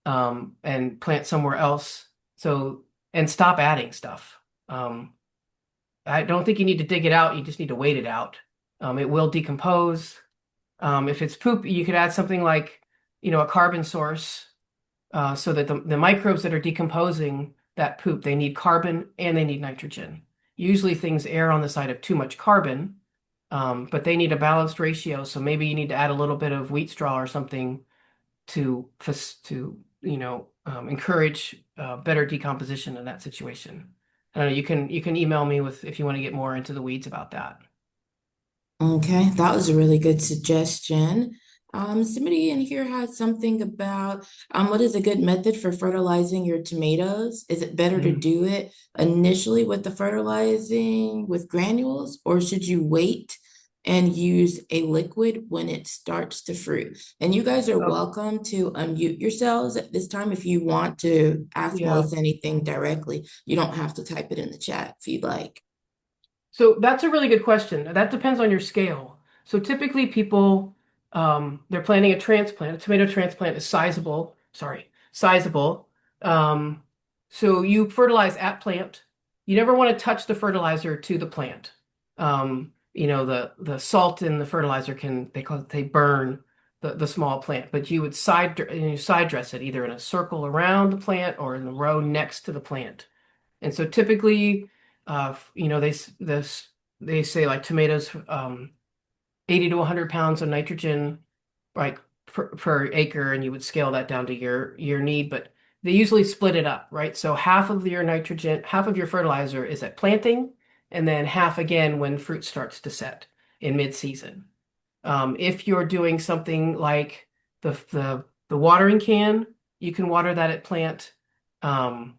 and plant somewhere else. And stop adding stuff. I don't think you need to dig it out. You just need to wait it out. It will decompose. If it's poop, you could add something like, a carbon source, so that the microbes that are decomposing that poop, they need carbon and they need nitrogen. Usually things err on the side of too much carbon, but they need a balanced ratio. So maybe you need to add a little bit of wheat straw or something to encourage better decomposition in that situation. I don't know. You can email me with if you want to get more into the weeds about that. Okay, that was a really good suggestion. Somebody in here had something about what is a good method for fertilizing your tomatoes? Is it better to Mhm. do it initially with the fertilizing with granules, or should you wait and use a liquid when it starts to fruit? And you guys are Oh, welcome to unmute yourselves at this time if you want to ask yeah. Melissa anything directly. You don't have to type it in the chat if you'd like. So that's a really good question. That depends on your scale. So typically people, they're planning a transplant. A tomato transplant is sizable. Sorry, sizable. Um, so you fertilize at plant. You never want to touch the fertilizer to the plant. The salt in the fertilizer they burn the small plant, but you would side dress it either in a circle around the plant or in the row next to the plant. And so typically, they say like tomatoes, 80 to 100 pounds of nitrogen, like per acre, and you would scale that down to your need. But they usually split it up, right? So half of your nitrogen, half of your fertilizer is at planting, and then half again when fruit starts to set in mid-season. If you're doing something like the watering can. You can water that at plant. Um,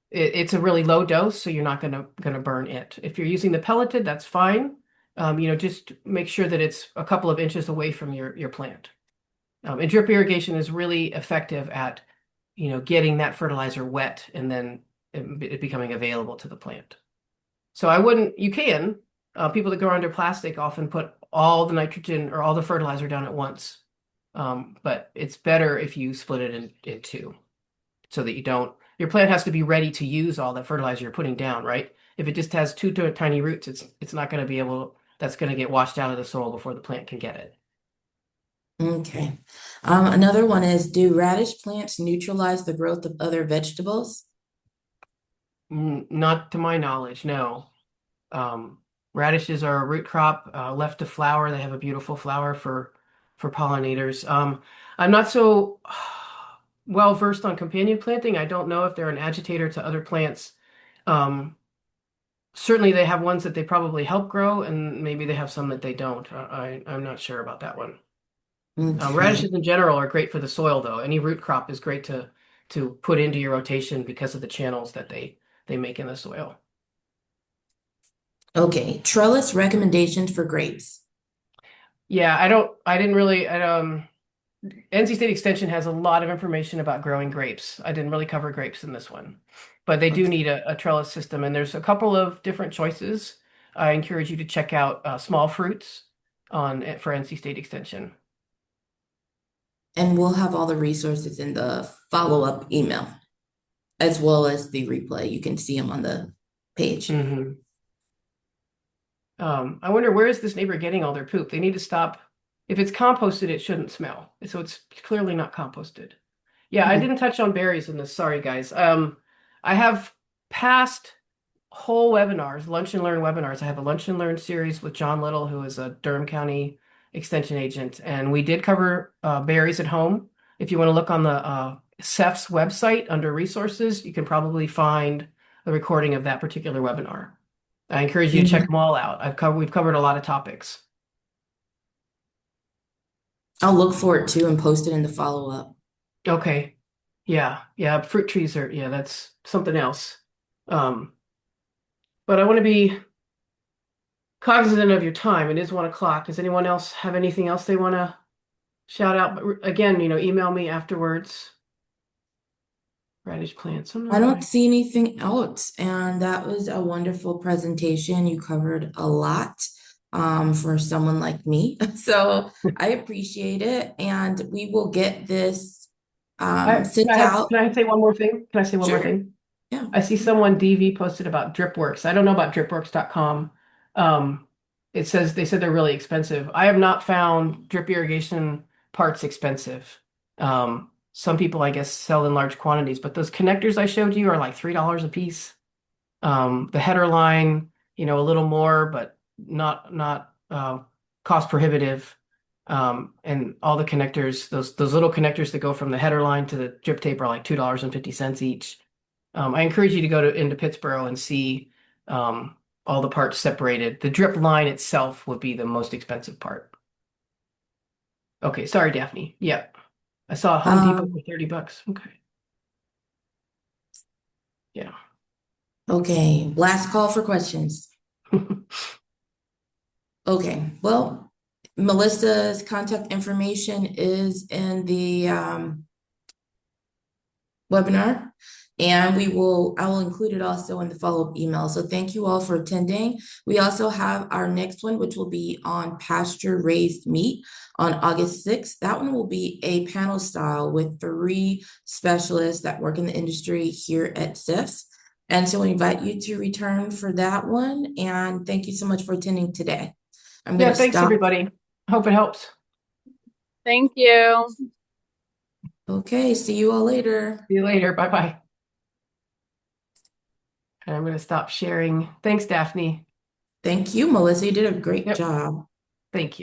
it's a really low dose, so you're not gonna burn it. If you're using the pelleted, that's fine. Just make sure that it's a couple of inches away from your plant. And drip irrigation is really effective at, getting that fertilizer wet and then it becoming available to the plant. So I wouldn't, you can, people that grow under plastic often put all the nitrogen or all the fertilizer down at once. But it's better if you split it in two so that your plant has to be ready to use all that fertilizer you're putting down, right? If it just has two tiny roots, it's not going to be able, that's going to get washed out of the soil before the plant can get it. Okay. Another one is, do radish plants neutralize the growth of other vegetables? Not to my knowledge, no. Um, Radishes are a root crop, left to flower. They have a beautiful flower for pollinators. I'm not so well versed on companion planting. I don't know if they're an agitator to other plants. Um, Certainly, they have ones that they probably help grow, and maybe they have some that they don't. I'm not sure about that one. Okay. Radishes in general are great for the soil, though. Any root crop is great to put into your rotation because of the channels that they make in the soil. Okay. Trellis recommendations for grapes. Yeah, I didn't really, NC State Extension has a lot of information about growing grapes. I didn't really cover grapes in this one, but they do Okay. need a trellis system, and there's a couple of different choices. I encourage you to check out small fruits for NC State Extension. And we'll have all the resources in the follow-up email as well as the replay. You can see them on the page. Hmm. I wonder, where is this neighbor getting all their poop? They need to stop. If it's composted, it shouldn't smell. So it's clearly not composted. Yeah, I Hmm. didn't touch on berries in this. Sorry, guys. I have past whole webinars, lunch and learn webinars. I have a lunch and learn series with John Little, who is a Durham County extension agent, and we did cover berries at home. If you want to look on the CEFS website under resources, you can probably find the recording of that particular webinar. I encourage you to check Mhm. them all out. We've covered a lot of topics. I'll look for it too and post it in the follow-up. Okay. Yeah, yeah, fruit trees are, yeah, that's something else. Um, but I want to be cognizant of your time. It is 1 o'clock. Does anyone else have anything else they want to shout out? But again, email me afterwards. Radish plants. I don't know I don't why. see anything else, and that was a wonderful presentation. You covered a lot for someone like me. So I appreciate it, and we will get this sent out. Can I say one more thing? Can I say one more Sure. thing? Yeah. I see someone DV posted about DripWorks. I don't know about dripworks.com. Um, they said they're really expensive. I have not found drip irrigation parts expensive. Some people, I guess, sell in large quantities, but those connectors I showed you are like $3 a piece. The header line, a little more, but not cost prohibitive. And all the connectors, those little connectors that go from the header line to the drip tape are like $2.50 each. I encourage you to go into Pittsburgh and see all the parts separated. The drip line itself would be the most expensive part. Okay, sorry, Daphne. Yeah, I saw a Home Depot for Um, $30. Okay, yeah. okay. Last call for questions. Okay. Well, Melissa's contact information is in the webinar. And I will include it also in the follow-up email. So thank you all for attending. We also have our next one, which will be on pasture-raised meat on August 6th. That one will be a panel style with 3 specialists that work in the industry here at CIFS. And so we invite you to return for that one. And thank you so much for attending today. I'm going Yeah, to thanks stop. everybody. Hope it helps. Thank you. Okay, see you all later. See you later. Bye bye. And I'm going to stop sharing. Thanks, Daphne. Thank you, Melissa. You did a great Yep. job. Thank you.